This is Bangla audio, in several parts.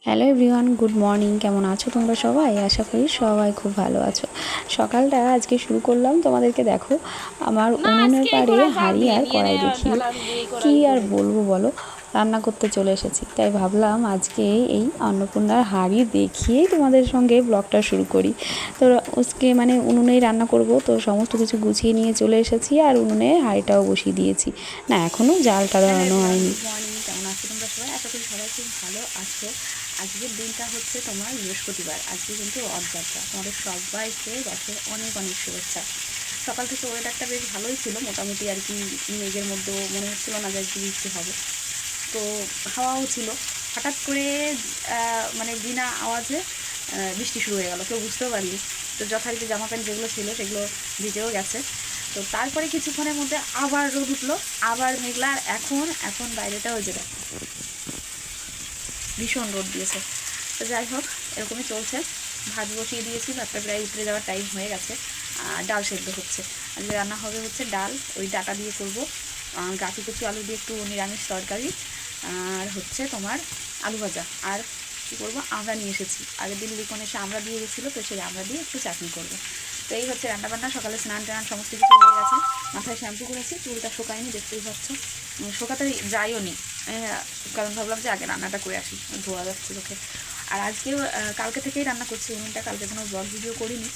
Hello everyone, good morning. কেমন আছো তোমরা সবাই? আশা করি সবাই খুব ভালো আছো। সকালটা আজকে শুরু করলাম, তোমাদেরকে দেখো আমার উনুনের পাড়ে হাঁড়ি আর কড়াই দেখিয়ে। কী আর বলবো বলো, রান্না করতে চলে এসেছি। তাই ভাবলাম আজকে এই অন্নপূর্ণার হাঁড়ি দেখিয়েই তোমাদের সঙ্গে ব্লগটা শুরু করি। তো আজকে উনুনেই রান্না করব, তো সমস্ত কিছু গুছিয়ে নিয়ে চলে এসেছি আর উনুনে হাঁড়িটাও বসিয়ে দিয়েছি। না, এখনও জালটা ধরানো হয়নি। গুড মর্নিং, কেমন আছো তোমরা সবাই? আশা করি সবাই খুব ভালো আছো। আজকের দিনটা হচ্ছে তোমার বৃহস্পতিবার। আজকে কিন্তু রথযাত্রা। তোমাদের সবাইকে রথের অনেক অনেক শুভেচ্ছা। সকাল থেকে ওয়েদারটা বেশ ভালোই ছিল, মোটামুটি আর কি। মেঘের মধ্যেও মনে হচ্ছিল না যে আর কি বৃষ্টি হবে, তো হাওয়াও ছিল। হঠাৎ করে বিনা আওয়াজে বৃষ্টি শুরু হয়ে গেল, কেউ বুঝতেও পারিনি। তো যথারীতি জামা প্যান্ট যেগুলো ছিল সেগুলো ভিজেও গেছে। তো তারপরে কিছুক্ষণের মধ্যে আবার রোদ উঠলো, আবার মেঘলা। আর এখন বাইরেটা হয়ে যেটা ভীষণ রোদ দিয়েছে। তো যাই হোক, এরকমই চলছে। ভাত বসিয়ে দিয়েছি, ভাতটা প্রায় উতরে যাওয়ার টাইম হয়ে গেছে। ডাল সেদ্ধ হচ্ছে। আজকে রান্না হবে হচ্ছে ডাল, ওই ডাটা দিয়ে করবো। গাঠি কচু আলু দিয়ে একটু নিরামিষ তরকারি, আর হচ্ছে তোমার আলু ভাজা। আর কী করবো, আমরা নিয়ে এসেছি আগের দিন লিখন এসে আমরা দিয়ে গেছিলো, তো সেই আমরা দিয়ে একটু চাটনি করবো। তো এই হচ্ছে রান্নাবান্না। সকালে স্নান টান সমস্ত কিছু হয়ে গেছে। মাথায় শ্যাম্পু করেছি, চুলটা শুকায়নি, দেখতেই পাচ্ছ। শোকাতে যাইও নি, কারণ ভাবলাম যে আগে রান্নাটা করে আসি, ধোয়া যাচ্ছে চোখে। আর আজকেও কালকে থেকেই রান্না করছি উনুনটা। কালকে কোনো ব্লগ ভিডিও করিনি,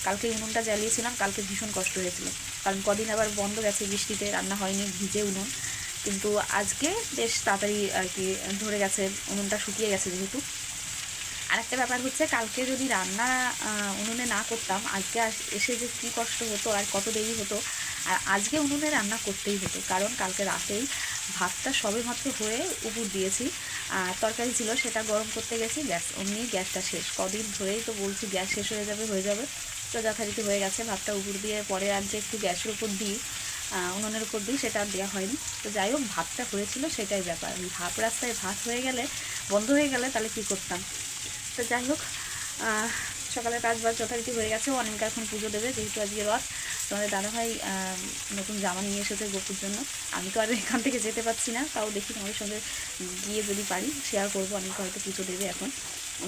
কালকে উনুনটা জ্বালিয়েছিলাম। কালকে ভীষণ কষ্ট হয়েছিল, কারণ কদিন আবার বন্ধ গেছে বৃষ্টিতে, রান্না হয়নি, ভিজে উনুন। কিন্তু আজকে বেশ তাড়াতাড়ি আর কি ধরে গেছে, উনুনটা শুকিয়ে গেছে যেহেতু। আরেকটা ব্যাপার হচ্ছে, কালকে যদি রান্না উনুনে না করতাম, আজকে এসে যে কী কষ্ট হতো আর কত দেরি হতো। আর আজকে উনুনে রান্না করতেই হতো, কারণ কালকে রাতেই ভাতটা সবেমাত্র হয়ে উপর দিয়েছি। আর তরকারি ছিল, সেটা গরম করতে গেছি, অমনি গ্যাসটা শেষ। কদিন ধরেই তো বলছি গ্যাস শেষ হয়ে যাবে। তো যথারীতি হয়ে গেছে। ভাতটা উপর দিয়ে পরে আর যে একটু গ্যাসের উপর দিই, উনুনের উপর দিই, সেটা আর দেওয়া হয়নি। তো যাই হোক, ভাতটা হয়েছিল, সেটাই ব্যাপার। ভাত রাস্তায় ভাত হয়ে গেলে, বন্ধ হয়ে গেলে, তাহলে কী করতাম। তো যাই হোক, সকালের কাজ বাজ যথারীতি হয়ে গেছে। অনেকে এখন পুজো দেবে, যেহেতু আজকে রথ। তোমাদের দাদাভাই নতুন জামা নিয়ে এসেছে গোপুর জন্য। আমি তো আর এখান থেকে যেতে পারছি না, তাও দেখি তোমাদের সঙ্গে গিয়ে যদি পারি শেয়ার করবো। অনেকে হয়তো পুজো দেবে, এখন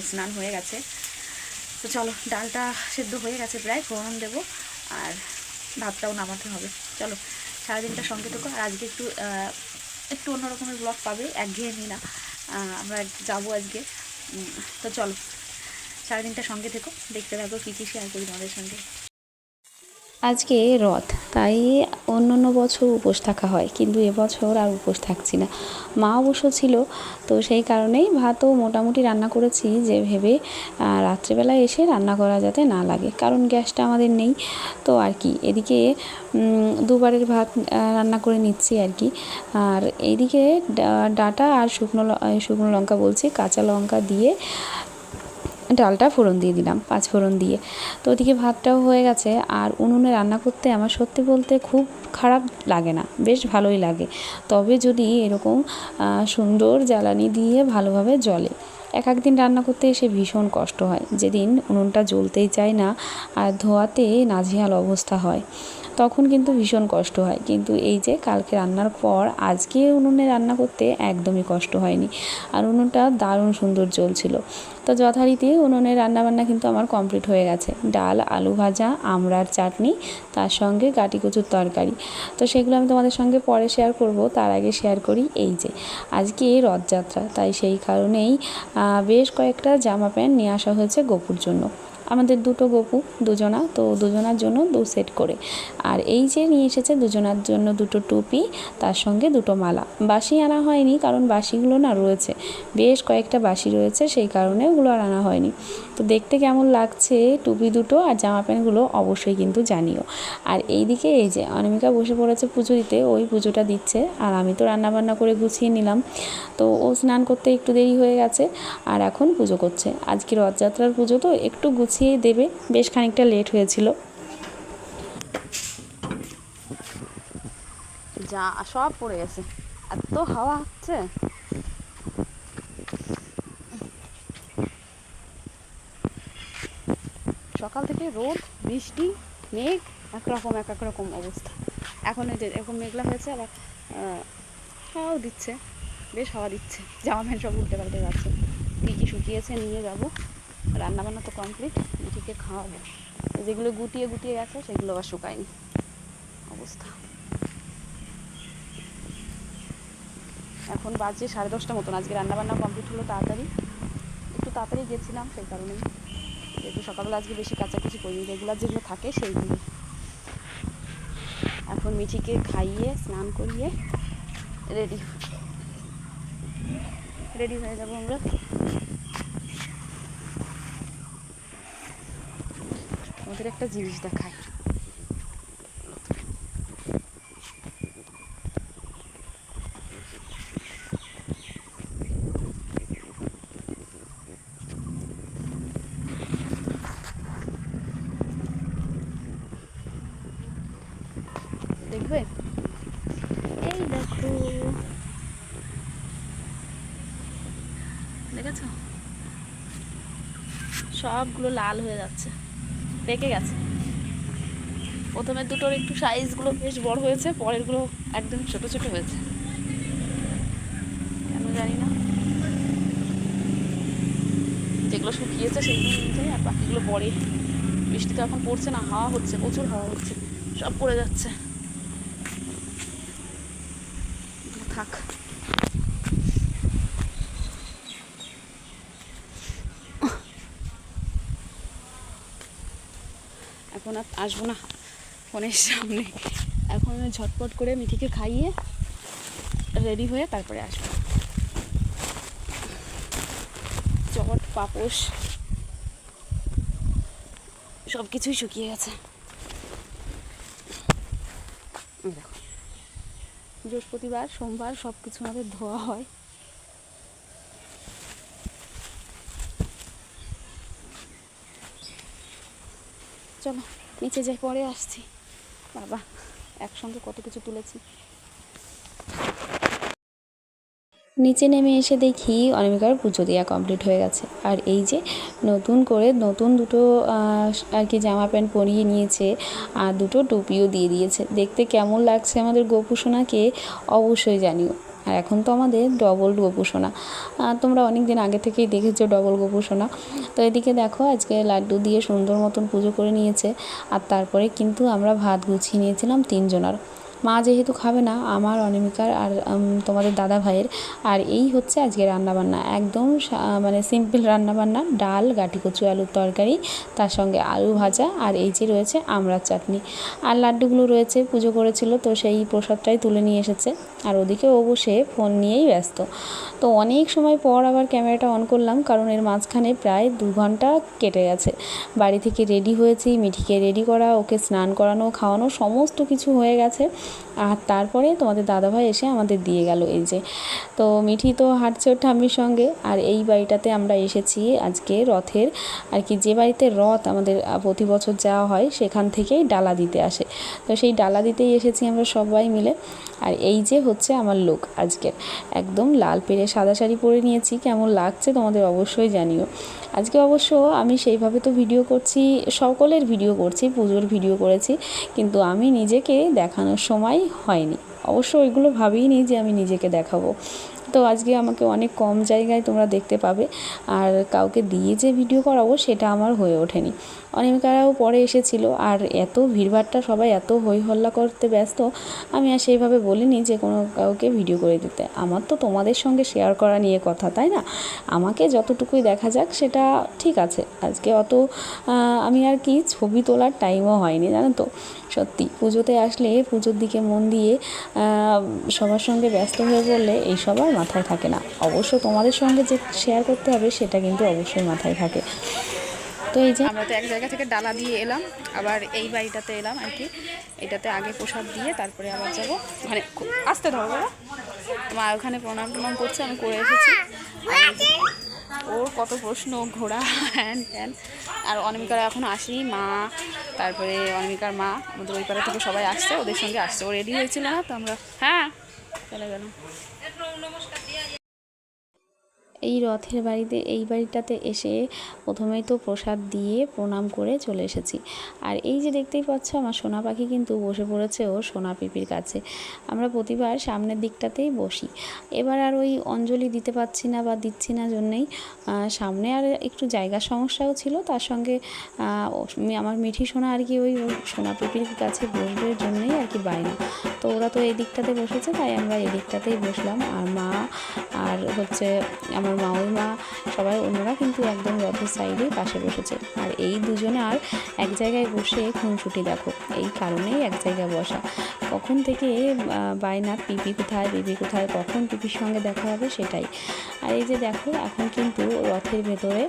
স্নান হয়ে গেছে। তো চলো, ডালটা সেদ্ধ হয়ে গেছে প্রায়, ফোড়ন দেবো, আর ভাতটাও নামাতে হবে। চলো, সারাদিনটা সঙ্গে থেকো। আর আজকে একটু অন্য রকমের ব্লগ পাবে, একঘেয়েমি না। আমরা যাবো আজকে। তো চলো, সারাদিনটা সঙ্গে থেকো, দেখতে থাকো কী কী শেয়ার করি তোমাদের সঙ্গে। আজকে রথ, তাই অন্য বছর উপোস থাকা হয়, কিন্তু এবছর আর উপোস থাকছি না। মা অবশ্য ছিল, তো সেই কারণেই ভাতও মোটামুটি রান্না করেছি, যে ভেবে রাত্রেবেলায় এসে রান্না করা যাতে না লাগে, কারণ গ্যাসটা আমাদের নেই। তো আর কি, এদিকে দুবারের ভাত রান্না করে নিচ্ছি আর কি। আর এইদিকে ডাঁটা আর শুকনো লঙ্কা বলছি, কাঁচা লঙ্কা দিয়ে ডালটা ফোড়ন দিয়ে দিলাম, 5 ফোড়ন দিয়ে। তো ওদিকে ভাতটাও হয়ে গেছে। আর উনুনে রান্না করতে আমার সত্যি বলতে খুব খারাপ লাগে না, বেশ ভালোই লাগে। তবে যদি এরকম সুন্দর জ্বালানি দিয়ে ভালোভাবে জ্বলে। এক দিন রান্না করতে এসে ভীষণ কষ্ট হয়, যেদিন উনুনটা জ্বলতেই চায় না আর ধোয়াতে নাজেহাল অবস্থা হয়, তখন কিন্তু ভীষণ কষ্ট হয়। কিন্তু এই যে কালকে রান্নার পর আজকে উনুনে রান্না করতে একদমই কষ্ট হয়নি, আর উনুনটা দারুণ সুন্দর জ্বলছিল। তো যথারীতি উনুনে রান্নাবান্না কিন্তু আমার কমপ্লিট হয়ে গেছে। ডাল, আলু ভাজা, আমড়ার চাটনি, তার সঙ্গে গাটি কচুর তরকারি। তো সেগুলো আমি তোমাদের সঙ্গে পরে শেয়ার করব, তার আগে শেয়ার করি এই যে আজকে রথযাত্রা, তাই সেই কারণেই বেশ কয়েকটা জামা প্যান্ট নিয়ে আসা হয়েছে গোপুর জন্য। আমাদের দুটো গপু, দুজনা, তো দুজনার জন্য 2 সেট করে। আর এই যে নিয়ে এসেছে দুজনার জন্য 2টো টুপি, তার সঙ্গে 2টো মালা। বাসি আনা হয়নি, কারণ বাসিগুলো না রয়েছে, বেশ কয়েকটা বাসি রয়েছে, সেই কারণে ওগুলো আর আনা হয়নি। তো দেখতে কেমন লাগছে টুপি দুটো আর জামা প্যান্টগুলো অবশ্যই কিন্তু জানিও। আর এইদিকে এই যে অনামিকা বসে পড়েছে পুজো দিতে, ওই পুজোটা দিচ্ছে, আর আমি তো রান্নাবান্না করে গুছিয়ে নিলাম। তো ও স্নান করতে একটু দেরি হয়ে গেছে, আর এখন পুজো করছে। আজকে রথযাত্রার পুজো তো একটু গুছিয়ে দেবে, বেশ খানিকটা লেট হয়েছিল। যা সব পড়ে গেছে, এত হাওয়া হচ্ছে। সকাল থেকে রোদ, বৃষ্টি, মেঘ, এক এক রকম অবস্থা। এখন এই যে এরকম মেঘলা হয়েছে, আবার হাওয়াও দিচ্ছে, বেশ হাওয়া দিচ্ছে। জামা প্যান্ট সব উল্টে পাল্টে যাচ্ছে। কী কী শুকিয়েছে, নিয়ে যাব। রান্নাবান্না তো কমপ্লিট, মিঠিকে খাওয়াবো। যেগুলো গুটিয়ে গুটিয়ে গেছে সেগুলো আবার শুকায়নি অবস্থা। এখন বাজে 10:30 মতন। আজকে রান্নাবান্না কমপ্লিট হলো তাড়াতাড়ি, একটু তাড়াতাড়ি গেছিলাম সেই কারণেই। একটু সকালবেলা আজকে বেশি কাচাকুচি করিনি, রেগুলার যেগুলো থাকে সেইগুলো। এখন মিঠিকে খাইয়ে স্নান করিয়ে রেডি হয়ে যাবো আমরা। আমাদের একটা জিনিস দেখায়, দেখবে? এই দেখো, দেখেছ? সবগুলো লাল হয়ে যাচ্ছে, পেকে গেছে। প্রথমে দুটোর একটু সাইজগুলো বেশ বড় হয়েছে, পরেরগুলো একদম ছোট ছোট হয়েছে, কেন জানি না। যেগুলো শুকিয়েছে সেইগুলো নিয়ে যাই, আর বাকিগুলো পরে। বৃষ্টি তো এখন পড়ছে না, হাওয়া হচ্ছে, প্রচুর হাওয়া হচ্ছে, সব পড়ে যাচ্ছে। থাক, এখন আর আসবো না ফোনের সামনে। এখন ঝটপট করে মিঠিকে খাইয়ে রেডি হয়ে তারপরে আসবো। চট পাপোশ সব কিছুই শুকিয়ে গেছে। দেখো, বৃহস্পতিবার সোমবার সব কিছু আমাদের ধোয়া হয়। চলো নিচে যাই, পরে আসছি। বাবা, একসঙ্গে কত কিছু তুলেছি। নিচে নেমে এসে দেখি অনামিকার পুজো দেওয়া কমপ্লিট হয়ে গেছে। আর এই যে নতুন করে নতুন দুটো আর কি জামা প্যান্ট পরিয়ে নিয়েছে, আর দুটো টুপিও দিয়ে দিয়েছে। দেখতে কেমন লাগছে আমাদের গোপুসোনাকে অবশ্যই জানিও। আর এখন তো আমাদের ডবল গোপুসোনা, তোমরা অনেক দিন আগে থেকেই দেখেছো ডবল গোপুসোনা। তো এদিকে দেখো, আজকে লাড্ডু দিয়ে সুন্দর মতন পুজো করে নিয়েছে। আর তারপরে কিন্তু আমরা ভাত গুছিয়ে নিয়েছিলাম 3 জনার। মা যেহেতু খাবে না, আমার, অনামিকার আর তোমাদের দাদা ভাইয়ের। আর এই হচ্ছে আজকে রান্নাবান্না, একদম মানে সিম্পল রান্নাবান্না। ডাল, গাঁটি কচু আলুর তরকারি, তার সঙ্গে আলু ভাজা, আর এই যে রয়েছে আমড়ার চাটনি। আর লাড্ডুগুলো রয়েছে, পুজো করেছিল তো সেই প্রসাদটাই তুলে নিয়ে এসেছে। আর ওদিকে ও বসে ফোন নিয়েই ব্যস্ত। তো অনেক সময় পর আবার ক্যামেরাটা অন করলাম, কারণ এর মাঝখানে প্রায় 2 ঘন্টা কেটে গেছে। বাড়ি থেকে রেডি হয়েছি, মিঠিকে রেডি করা, ওকে স্নান করানো, খাওয়ানো সমস্ত কিছু হয়ে গেছে। আর তারপরে তোমাদের দাদাভাই এসে আমাদের দিয়ে গেল। এই যে, তো মিঠি তো হাঁটছে ওর ঠাম্মির সঙ্গে। আর এই বাড়িটাতে আমরা এসেছি আজকে রথের, আর কি যে বাড়িতে রথ আমাদের প্রতি বছর যাওয়া হয় সেখান থেকেই ডালা দিতে আসে। তো সেই ডালা দিতেই এসেছি আমরা সবাই মিলে। আর এই যে হচ্ছে আমার লুক আজকের, একদম লাল পেরে সাদা শাড়ি পরে নিয়েছি। কেমন লাগছে তোমাদের অবশ্যই জানিও। আজকে অবশ্য আমি সেইভাবে তো ভিডিও করছি, সকলের ভিডিও করছি, পুজোর ভিডিও করেছি, কিন্তু আমি নিজেকে দেখানোর সময় হয়নি। অবশ্য ওইগুলো ভাবিনি যে আমি নিজেকে দেখাবো। তো আজকে আমাকে অনেক কম জায়গায় তোমরা দেখতে পাবে, আর কাউকে দিয়ে যে ভিডিও করাবো সেটা আমার হয়ে ওঠেনি। অনেকারাও পরে এসেছিল, আর এত ভিড়ভাট্টা, সবাই এত হই হল্লা করতে ব্যস্ত, আমি আর সেইভাবে বলিনি যে কোনো কাউকে ভিডিও করে দিতে। আমার তো তোমাদের সঙ্গে শেয়ার করা নিয়ে কথা, তাই না? আমাকে যতটুকুই দেখা যাক সেটা ঠিক আছে। আজকে অত আমি আর কি ছবি তোলার টাইমও হয়নি, জানো তো। সত্যি পুজোতে আসলে পুজোর দিকে মন দিয়ে সবার সঙ্গে ব্যস্ত হয়ে পড়লে এই সবার মাথায় থাকে না। অবশ্য তোমাদের সঙ্গে যে শেয়ার করতে হবে সেটা কিন্তু অবশ্যই মাথায় থাকে। তো এই যে আমরা তো এক জায়গা থেকে ডালা দিয়ে এলাম, আবার এই বাড়িটাতে এলাম আর কি। এটাতে আগে প্রসাদ দিয়ে তারপরে আবার যাবো। মানে আসতে ধরো বাবা, মা ওখানে প্রণাম টনাম করছে, আমি করে এসেছি। ওর কত প্রশ্ন, ঘোড়া, হ্যান ত্যান। আর অনামিকার এখন আসেনি, মা, তারপরে অনামিকার মা, আমাদের ওই পাড়া থেকে সবাই আসছে, ওদের সঙ্গে আসছে। ও রেডি হয়েছিল না, তো আমরা চলে গেলাম। এই রথের বাড়িতে, এই বাড়িটাতে এসে প্রথমেই তো প্রসাদ দিয়ে প্রণাম করে চলে এসেছি। আর এই যে দেখতেই পাচ্ছ আমার সোনা পাখি কিন্তু বসে পড়েছে ও সোনা পিপির কাছে। আমরা প্রতিবার সামনের দিকটাতেই বসি। এবার আর ওই অঞ্জলি দিতে পারছি না বা দিচ্ছি না জন্যেই সামনে আর একটু জায়গার সমস্যাও ছিল, তার সঙ্গে আমার মিঠি সোনা আর কি ওই সোনা পিপির কাছে বসবে জন্যই আর কি বায়না। তো ওরা তো এই দিকটাতে বসেছে, তাই আমরা এই দিকটাতেই বসলাম। আর মা আর হচ্ছে আমার মাউইমা সবাই অন্যরা কিন্তু একদম রথের সাইডেই পাশে বসেছে। আর এই দুজনে আর এক জায়গায় বসে খুনসুটি দেখো, এই কারণেই এক জায়গায় বসা। কখন থেকে বায়না পিপি কোথায়, পিপি কোথায়, কখন পিপির সঙ্গে দেখা হবে সেটাই। আর এই যে দেখো এখন কিন্তু রথের ভেতরে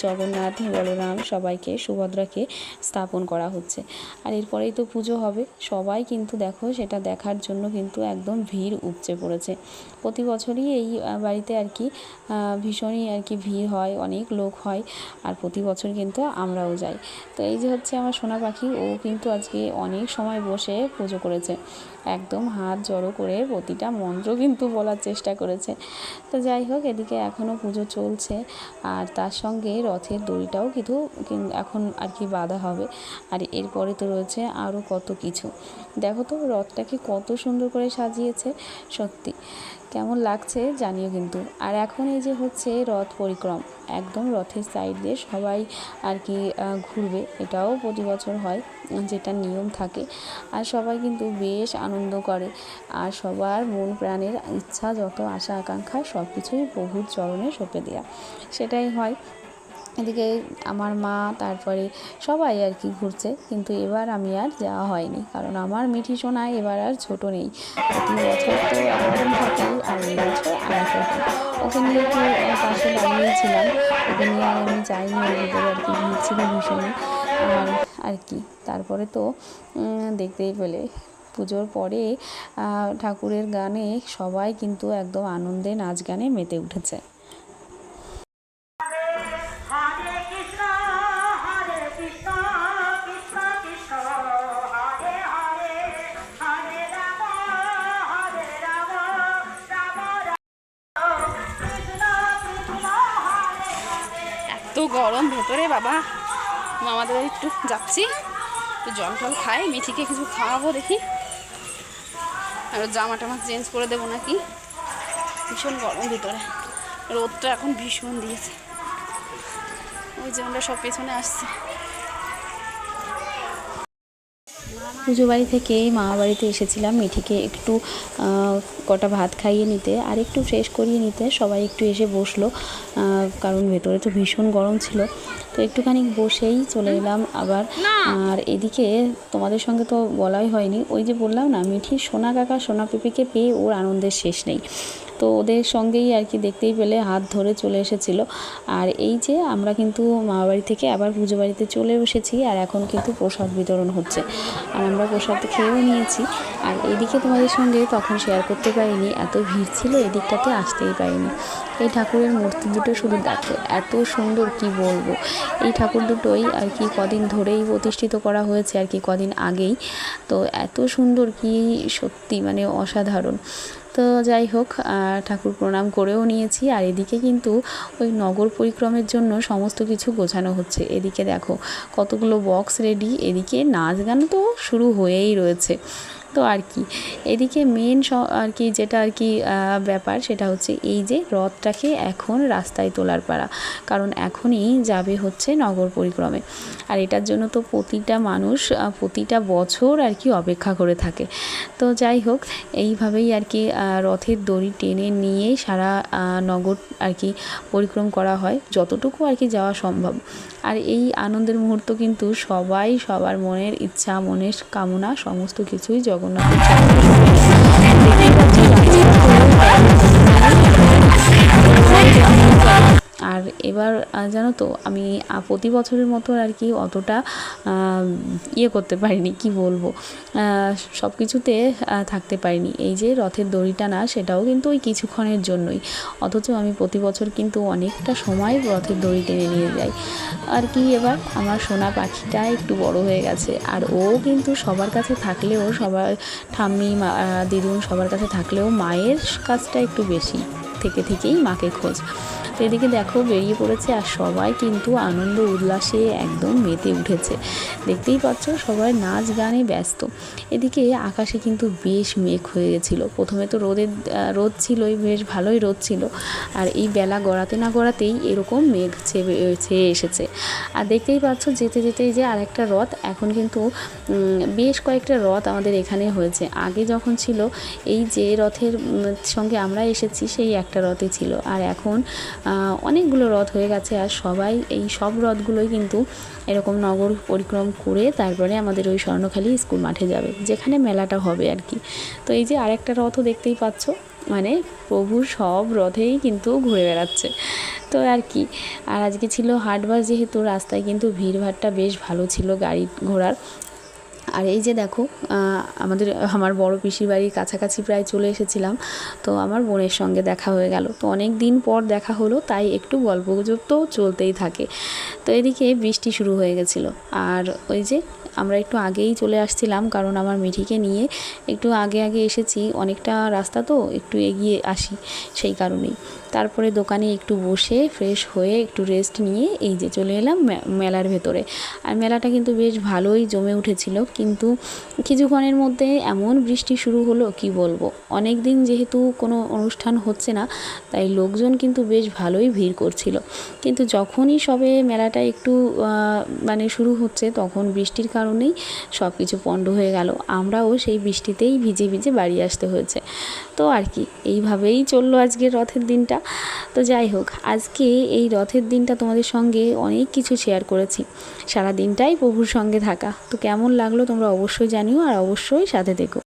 জগন্নাথ, বলরাম সবাইকে, সুভদ্রাকে স্থাপন করা হচ্ছে। আর এরপরেই তো পুজো হবে, সবাই কিন্তু দেখো সেটা দেখার জন্য কিন্তু একদম ভিড় উপচে পড়েছে। প্রতি বছরই এই বাড়িতে আর কি ভীষণই আর কি ভিড় হয়, অনেক লোক হয়। আর প্রতি বছর কিন্তু আমরাও যাই। তো এই যে হচ্ছে আমার সোনা পাখি, ও কিন্তু আজকে অনেক সময় বসে পুজো করেছে, একদম হাত জড়ো করে প্রতিটা মন্ত্র কিন্তু বলার চেষ্টা করেছে। তো যাই হোক, এদিকে এখনও পুজো চলছে। আর তার সঙ্গে রথের দড়িটাও কিন্তু এখন আর কি বাঁধা হবে। আর এরপরে তো রয়েছে আরও কত কিছু। দেখো তো রথটাকে কত সুন্দর করে সাজিয়েছে, সত্যি কেমন লাগছে জানিও কিন্তু। আর এখন এই যে হচ্ছে রথ পরিক্রম, একদম রথের সাইড দিয়ে সবাই আর কি ঘুরবে, এটাও প্রতি বছর হয়, যেটা নিয়ম থাকে। আর সবাই কিন্তু বেশ আনন্দ করে। আর সবার মন প্রাণের ইচ্ছা, যত আশা আকাঙ্ক্ষা সব কিছুই প্রভুর চরণে সঁপে দেওয়া, সেটাই হয়। এদিকে আমার মা তারপরে সবাই আর কি ঘুরছে, কিন্তু এবার আমি আর যাওয়া হয়নি, কারণ আমার মিঠি সোনা এবার আর ছোট নেই। প্রতি বছর তো একরকম থাকে, আর এই বছর আর এক রকম। ওকে নিয়ে একটু পাশে দাঁড়িয়েছিলাম, ওকে নিয়ে আর আমি যাইনি, ওর ভিতরে আর কি ভিড় ছিল ভীষণই। আর আর কি তারপরে তো দেখতেই পেলে পুজোর পরে ঠাকুরের গানে সবাই কিন্তু একদম আনন্দে নাচ গানে মেতে উঠেছে। তো গরম ভেতরে বাবা, আমাদের একটু যাচ্ছি, একটু জল টল খাই, মিঠিকে কিছু খাওয়াবো দেখি, আর জামা টামা চেঞ্জ করে দেবো নাকি। ভীষণ গরম ভিতরে, রোদটা এখন ভীষণ দিয়েছে। ওই যে আমরা সব পেছনে আসছি। পুজো বাড়ি থেকে মামা বাড়িতে এসেছিলাম মিঠিকে একটু কটা ভাত খাইয়ে নিতে আর একটু ফ্রেশ করিয়ে নিতে। সবাই একটু এসে বসলো, কারণ ভেতরে তো ভীষণ গরম ছিল। তো একটুখানি বসেই চলে এলাম আবার। আর এদিকে তোমাদের সঙ্গে তো বলাই হয়নি, ওই যে বললাম না, মিঠি সোনা কাকা সোনা পিপিকে পেয়ে ওর আনন্দের শেষ নেই। তো ওদের সঙ্গেই আর কি দেখতেই পেলে হাত ধরে চলে এসেছিলো। আর এই যে আমরা কিন্তু মামাবাড়ি থেকে আবার পুজো বাড়িতে চলে এসেছি, আর এখন কিন্তু প্রসাদ বিতরণ হচ্ছে, আর আমরা প্রসাদ খেয়েও নিয়েছি। আর এদিকে তোমাদের সঙ্গে তখন শেয়ার করতে পারিনি, এত ভিড় ছিল, এদিকটাতে আসতেই পারিনি। এই ঠাকুরের মূর্তি দুটো শুধু দেখো, এত সুন্দর কি বলবো। এই ঠাকুর দুটোই আর কি কদিন ধরেই প্রতিষ্ঠিত করা হয়েছে, আর কি কদিন আগেই। তো এত সুন্দর কি সত্যি, মানে অসাধারণ। তো যাই হোক, ঠাকুর প্রণাম করেও নিয়েছি। আর এদিকে কিন্তু ওই নগর পরিক্রমের জন্য সমস্ত কিছু গোছানো হচ্ছে। এদিকে দেখো কতগুলো বক্স রেডি, এদিকে নাচ গান তো শুরু হয়েই রয়েছে। তো আর কি এদিকে মেন আর কি যেটা আর কি ব্যাপার, সেটা হচ্ছে এই যে রথটাকে এখন রাস্তায় তোলার পালা, কারণ এখনই যাবে হচ্ছে নগর পরিক্রমে। আর এটার জন্য তো প্রতিটা মানুষ প্রতিটা বছর আর কি অপেক্ষা করে থাকে। তো যাই হোক, এইভাবেই আর কি রথের দড়ি টেনে নিয়ে সারা নগর আর কি পরিক্রম করা হয়, যতটুকু আর কি যাওয়া সম্ভব। আর এই আনন্দের মুহূর্ত কিন্তু সবাই সবার মনের ইচ্ছা, মনের কামনা সমস্ত কিছুই জগন্নাথের আর এবার জানো তো আমি প্রতি বছরের মতো আর কি অতটা করতে পারিনি, কি বলবো, সব কিছুতে থাকতে পারিনি। এই যে রথের দড়িটা না, সেটাও কিন্তু ওই কিছুক্ষণের জন্যই, অথচ আমি প্রতি বছর কিন্তু অনেকটা সময় রথের দড়ি টেনে নিয়ে যাই। আর কি এবার আমার সোনা পাখিটা একটু বড় হয়ে গেছে, আর ও কিন্তু সবার কাছে থাকলেও, সবার ঠাম্মি দিদুন সবার কাছে থাকলেও মায়ের কাজটা একটু বেশি। থেকেই মাকে খোঁজ। তো এদিকে দেখো বেরিয়ে পড়েছে আর সবাই কিন্তু আনন্দ উল্লাসে একদম মেতে উঠেছে। দেখতেই পাচ্ছ সবাই নাচ গানে ব্যস্ত। এদিকে আকাশে কিন্তু বেশ মেঘ হয়ে গেছিলো। প্রথমে তো রোদ ছিলই, বেশ ভালোই রোদ ছিল, আর এই বেলা গড়াতে না গড়াতেই এরকম মেঘ ছেয়ে এসেছে। আর দেখতেই পাচ্ছ যেতে যেতেই যে আরেকটা রথ, এখন কিন্তু বেশ কয়েকটা রথ আমাদের এখানে হয়েছে। আগে যখন ছিল এই যে রথের সঙ্গে আমরা এসেছি সেই একটা রথে ছিল, আর এখন অনেকগুলো রথ হয়ে গেছে। আর সবাই এই সব রথগুলোই কিন্তু এরকম নগর পরিক্রম করে তারপরে আমাদের ওই স্বর্ণখালী স্কুল মাঠে যাবে, যেখানে মেলাটা হবে আর কি। তো এই যে আরেকটা রথও দেখতেই পাচ্ছ, মানে প্রভু সব রথেই কিন্তু ঘুরে বেড়াচ্ছে। তো আর কি, আর আজকে ছিল হাটবার, যেহেতু রাস্তায় কিন্তু ভিড়ভাড়টা বেশ ভালো ছিল গাড়ি ঘোড়ার। আর এই যে দেখো আমার বড় পিসির বাড়ির কাছাকাছি প্রায় চলে এসেছিলাম। তো আমার বোনের সঙ্গে দেখা হয়ে গেল, তো অনেক দিন পর দেখা হলো, তাই একটু গল্পগুজব তো চলতেই থাকে। তো এদিকে বৃষ্টি শুরু হয়ে গেছিলো, আর ওই যে আমরা একটু আগেই চলে আসছিলাম, কারণ আমার মিঠিকে নিয়ে একটু আগে এসেছি, অনেকটা রাস্তা তো একটু এগিয়ে আসি সেই কারণেই। তারপরে দোকানে একটু বসে ফ্রেশ হয়ে একটু রেস্ট নিয়ে এই যে চলে এলাম মেলার ভেতরে। আর মেলাটা কিন্তু বেশ ভালোই জমে উঠেছিল, কিন্তু কিছুক্ষণের মধ্যে এমন বৃষ্টি শুরু হলো কি বলবো। অনেক দিন যেহেতু কোনো অনুষ্ঠান হচ্ছে না, তাই লোকজন কিন্তু বেশ ভালোই ভিড় করছিল। কিন্তু যখনই সবে মেলাটা একটু মানে শুরু হচ্ছে, তখন বৃষ্টির কারণেই সব কিছু পণ্ড হয়ে গেল। আমরাও সেই বৃষ্টিতেই ভিজে ভিজে বাড়ি আসতে হয়েছে। তো আর কি, এইভাবেই চললো আজকের রথের দিনটা। তো যাই হোক, আজকে এই রথের দিনটা তোমাদের সঙ্গে অনেক কিছু শেয়ার করেছি, সারা দিনটাই প্রভুর সঙ্গে থাকা। তো কেমন লাগলো তোমরা অবশ্যই জানিও, আর অবশ্যই সাথে থেকো।